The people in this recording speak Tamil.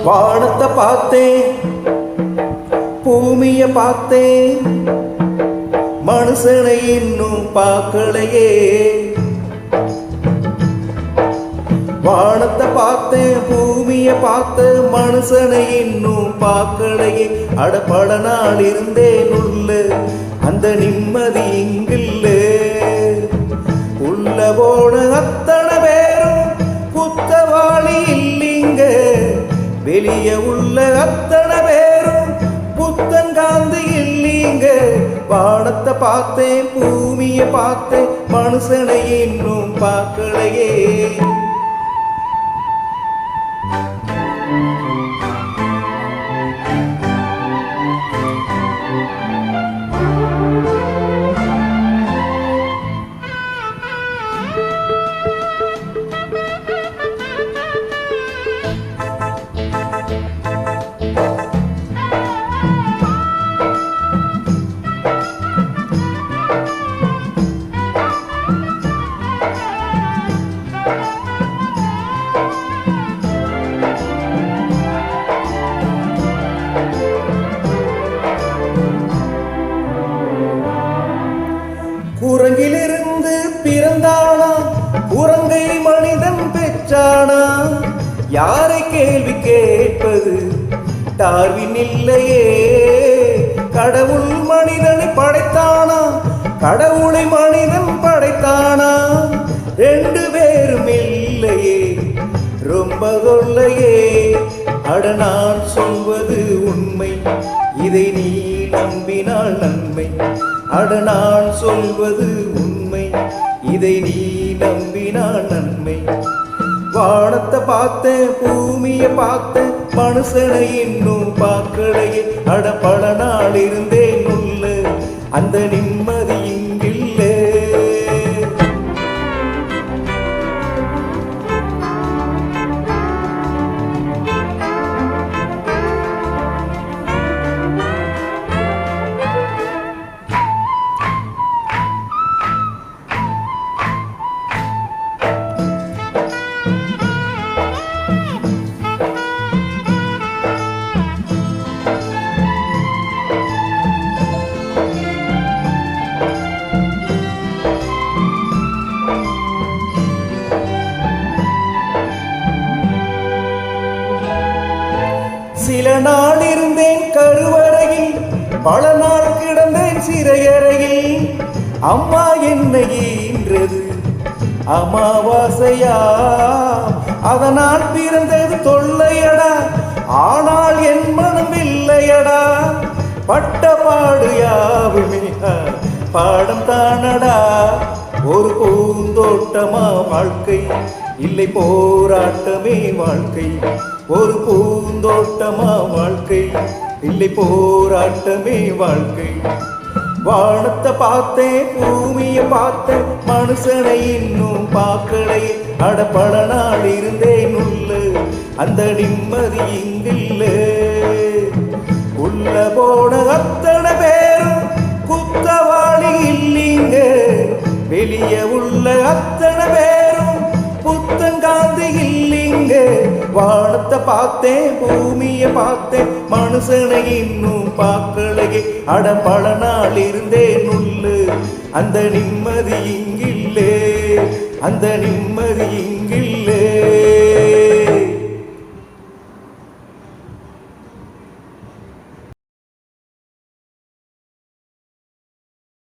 வானத்தை பார்த்தேன், பூமிய பார்த்தேன், மனுஷனை இன்னும் பார்க்கலையே. வானத்தை பார்த்தேன், பூமிய பார்த்தேன், மனுஷனை இன்னும் பார்க்கலையே. அடப்பட நாள் இருந்தேன் உள்ள அந்த நிம்மதி இங்கில்ல. உள்ள போன அத்தனை பேரும் குத்தவாளி இல்லைங்க. வெளிய உள்ள அத்தனை பேரும் புத்தங்காந்து இல்லைங்க. வானத்தை பார்த்தேன், பூமிய பார்த்தேன், மனுஷனை இன்னும் பார்க்கலையே. குரங்கிலிருந்து பிறந்தானா, குரங்கை மனிதன் பெற்றானா? யாரை கேள்வி கேட்பது? டார்வின் இல்லையே. கடவுள் மனிதனை படைத்தானா, கடவுளை மனிதன் படைத்தானா? ரெண்டு பேரும் இல்லையே, ரொம்ப தொல்லையே. அட நான் சொல்வது உண்மை, இதை நீ நம்பினால் நன்மை. அட நான் சொல்வது உண்மை, இதை நீ நம்பினால் நன்மை. வானத்தை பார்த்தேன், பூமிய பார்த்தேன், மனுஷனை இன்னும் பார்க்கலையே. அட பல நாள் இருந்தேன் உள்ள அந்த நிம்மதி இங்கில்லை. சில நாள் இருந்தேன் கருவறையில், பல நாள் கிடந்தேன் சிறையறையில். அம்மா என்னை ஈன்றது அமாவாசையா, அதனால் பிறந்தது தொல்லையடா. ஆனால் என் மனம் இல்லையடா. பட்ட பாடு யாவுமே பாடம் தானடா. ஒரு பூந்தோட்டமா வாழ்க்கை, இல்லை போராட்டமே வாழ்க்கை. ஒரு பூந்தோட்டமா வாழ்க்கை, இல்லை போராட்டமே வாழ்க்கை. வானத்தை பார்த்தேன், பூமிய பார்த்தேன், மனுஷனை இன்னும் பார்க்கலையே. அட பல நாள் இருந்தேன் உள்ள அந்த நிம்மதி இங்கில்ல. உள்ள போன அத்தனை பேரும் குத்தவாளி இல்லைங்க. வெளிய உள்ள அத்தனை பேரும் புத்தங்காந்து இல்லைங்க. வானத்தை பார்த்தேன், பூமிய பார்த்தேன், மனுஷனை இன்னும் பார்க்கலையே. அட பல நாள் இருந்தேன் உள்ள அந்த நிம்மதி இங்கில்லே. அந்த நிம்மதி இங்கில்லை.